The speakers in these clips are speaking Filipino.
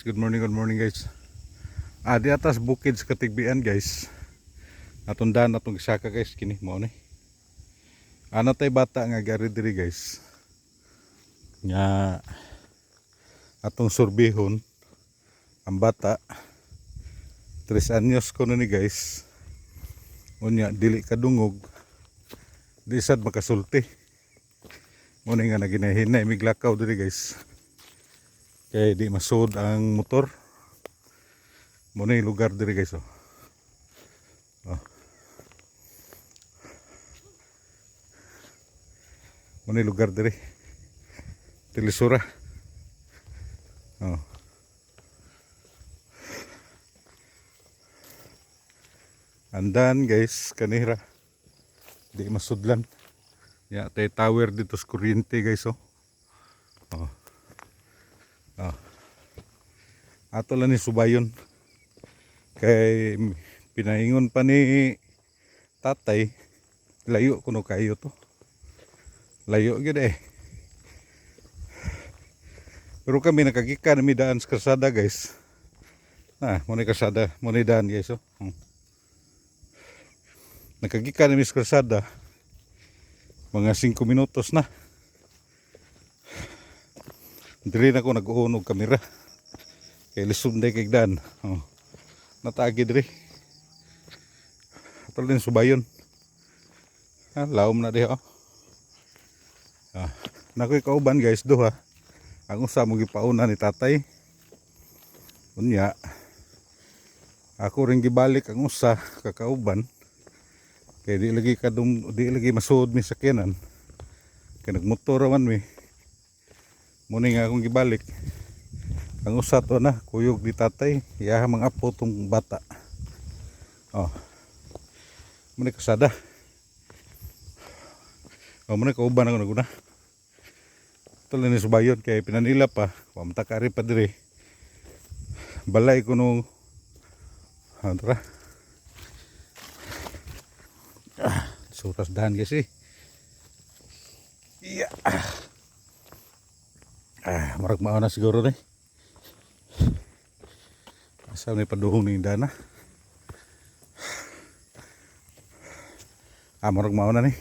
Good morning guys. Di atas bukid sa Katigbian guys. Natundan atong gisaka guys kini mo ni. Ana tay bata nga gari diri guys. Nga atong surbihon ang bata 3 anyos ko ni guys. Unya dili kadungog. Di sad makasulti. Mo ni nga naginahinay miglakaw diri guys. Kaya di masud ang motor. Muna yung lugar diri guys oh. Muna yung lugar diri. Tilisura. Andan guys kanira. Di masudlan. Ya tay tower dito sa kuryente guys oh. Ato lang ni subayon. Kay pinaingon pa ni tatay layo kuno kayo to. Layo gid eh. Pero kami nakagikan mi daan sa kalsada guys. Mo ni kalsada, mo ni daan guys oh. Nakagikan mi sa kalsada. Mga 5 minutos na. Diri na ko nag-unog kamera. Kay lisod day kay daan. Natagi diri. Ato din subayon. Laom na diha oh. Nakoy kauban guys duha. Ang usa mo gipauna ni tatay. Unya ako ring gibalik ang usa kakauban. Kay di lagi masud mi sakyanan. Kay nagmotor man mi. Muni nga akong gibalik. Ang usa to na kuyog di tatay, iya mga apo tong bata. Muni kasada. Muni kauban ako naguna. Tuloy ni subayon kay pinanila pa, pamtakari pa diri. Balay ko nung tara. Suras dahan guys eh. Iya. Marag mauna siguro nih. Asal ni paduhong ni dana. Marag mauna nih.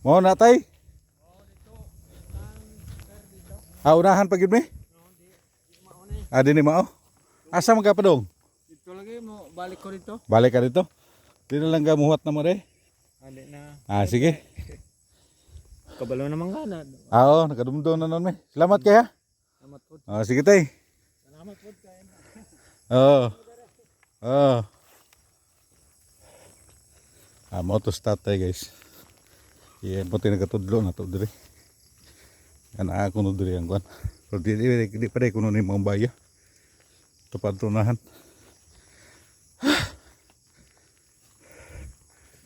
Mau na tay? Unahan pagid mi? Di ni mao. Asa magapadong? Dito lagi mo balik ko dito. Balik ka dito? Di na lang gamuhat na mo re? Ali na. Sige. Kabalo naman gana. Oo, nakadumdum na nun mi. Salamat kaya. Salamat po. Sige tay. Salamat po kayo. Motos tatay guys. Iya, pati nagatudlo na to diri. Yan ako no diri ang kwan. Pero di pa kuno ni mga baya. Tupad tunahan.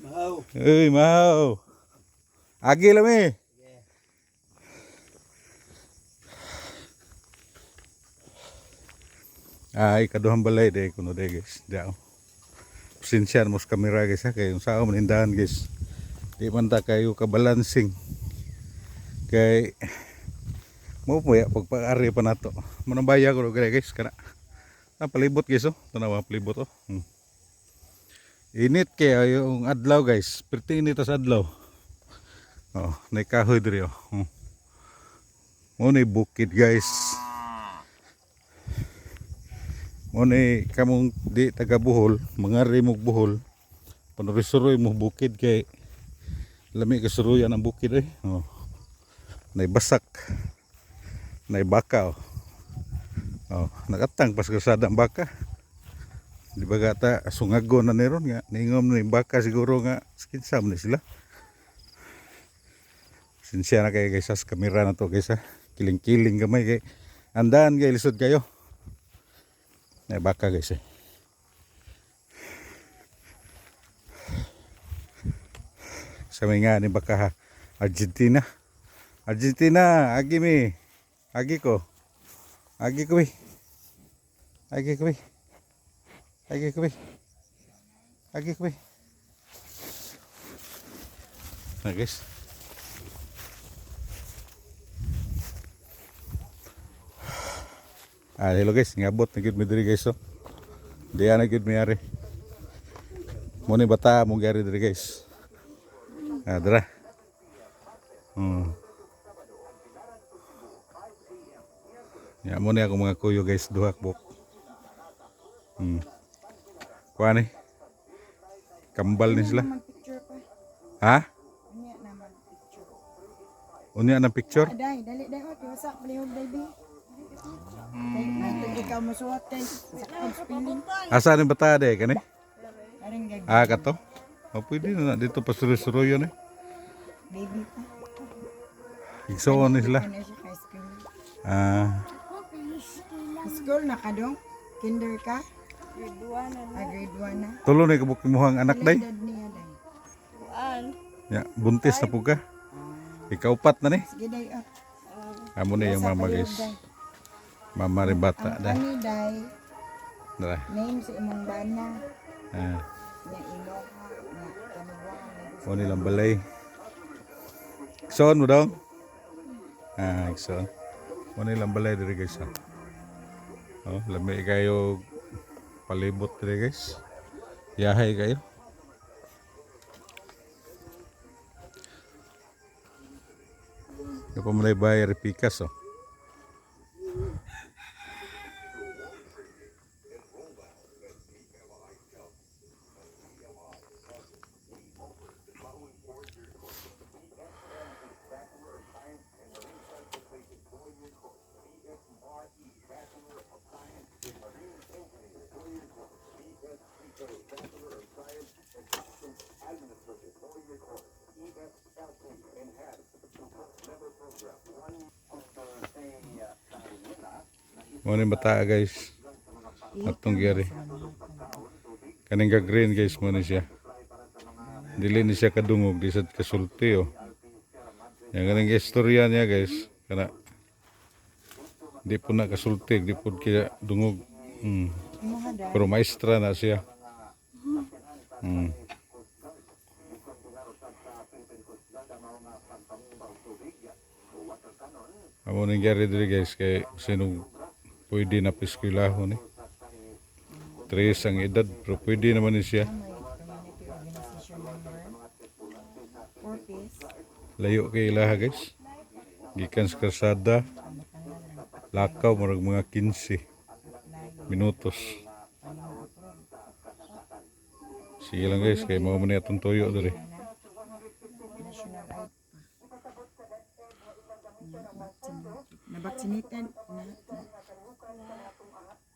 Mahaw. Mahaw. Agi lang eh. Ikaduhang balay de kuno de guys. Diao. Pasensya mo sa kamera guys ha kay unsa man indahan guys. Di man ta kayo kabalancing. Kay mo po ya pagpag-ari pa nato. Manambaya ko guys kana. Palibot guys oh. Tanawa palibot oh. Init kay yung adlaw guys. Perti init sa adlaw. Naikahoy diri oh. Muna bukid guys. Muna kamong di taga Bohol, mangari mo Bohol. Panurisuroy mo bukid kay lami kasuruyan ang bukid eh. Naibasak. Naibaka oh. Nakatang pas kasada ang baka. Di ba gata sungago na neron nga ningom ni baka siguro nga skinsam ni sila. Sinsya na kayo guys sa kamera na to guys ha. Kiling-kiling gamay kay andan kay lisod kayo. Baka guys eh. Sa nga ni baka ha. Argentina, agi mi. Agi ko eh. Guys. Hello guys, ngabot na gid mi diri guys oh. Diya na gid mi ari. Mo ni bata mo gari diri guys. Dara. Ya mo ni ako mga kuyo guys, duha buk. Kuha ni. Kambal ni sila. Mag-picture pa. Ha? Unya na mag-picture. Unya ng picture? Dali, dali. Okay, wasak. Palihog, baby. May ikaw masuot kay sa spelling. Asa ni bata de kani? Aring gag Kato. O pwede na dito pa suruy-suruyo ni. baby pa. Igsoon ni sila. Ano siya kay school? School na ka dong? Kinder ka? Grade 1 na. Grade 1 na. Tulo ni kabuk imuhang anak day. Edad niya day. Ya, buntis na pug ka. Ikaupat na ni. Sige day. Amo na yung mama guys. Mama rin bata Ang day. ani day. Dara. Name sa imong bana. Ah, Nga Iloha. Nga Kanuwa. o nilang balay. Igsoon mo dong? Igsoon. O nilang balay diri guys. Oh, lami kayo palibot diri guys. Yahay kayo. Yung pamunay bayar Picasso. Mo ni bata guys. Atong giri. Kaning ka green guys mo ni siya. Dili ni siya kadungog di sad kasulti oh. Yang kaning istorya niya guys kana di po na kasulti, di po kaya dungog. Imuha day. Pero maestra na siya. Amo ning gari diri guys kay sino pwede na piskwilahon eh. 3 ang edad pero pwede naman ni siya. May community organization member. 4 piece. Layo kay ilaha guys. Gikan sa kalsada. Lakaw marag mga 15 minutos. Sige lang guys kay mao man atong tuyo diri. National ID. Na-vaccinated.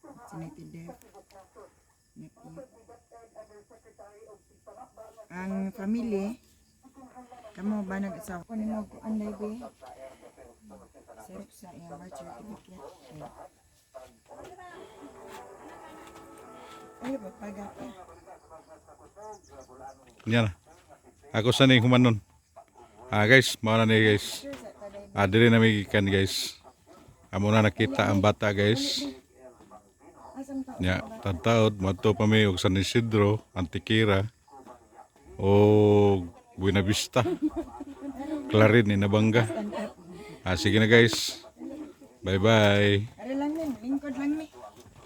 Vaccinated death. Ang family, kamo ba nag-asawa? Kung mo ang libre, serap sa iyang birth certificate. Ay, pagpaga ka. Yan. Ako sa ning humanon. Guys, mao na ni guys. Diri na mi gikan guys. Amo na nakita ang bata guys. Asam ka? Nya, tantaod madto pa mi og San Isidro, Antiquera o Buena Vista. Clarin ni Nabanga. Sige na guys. Bye-bye. Ari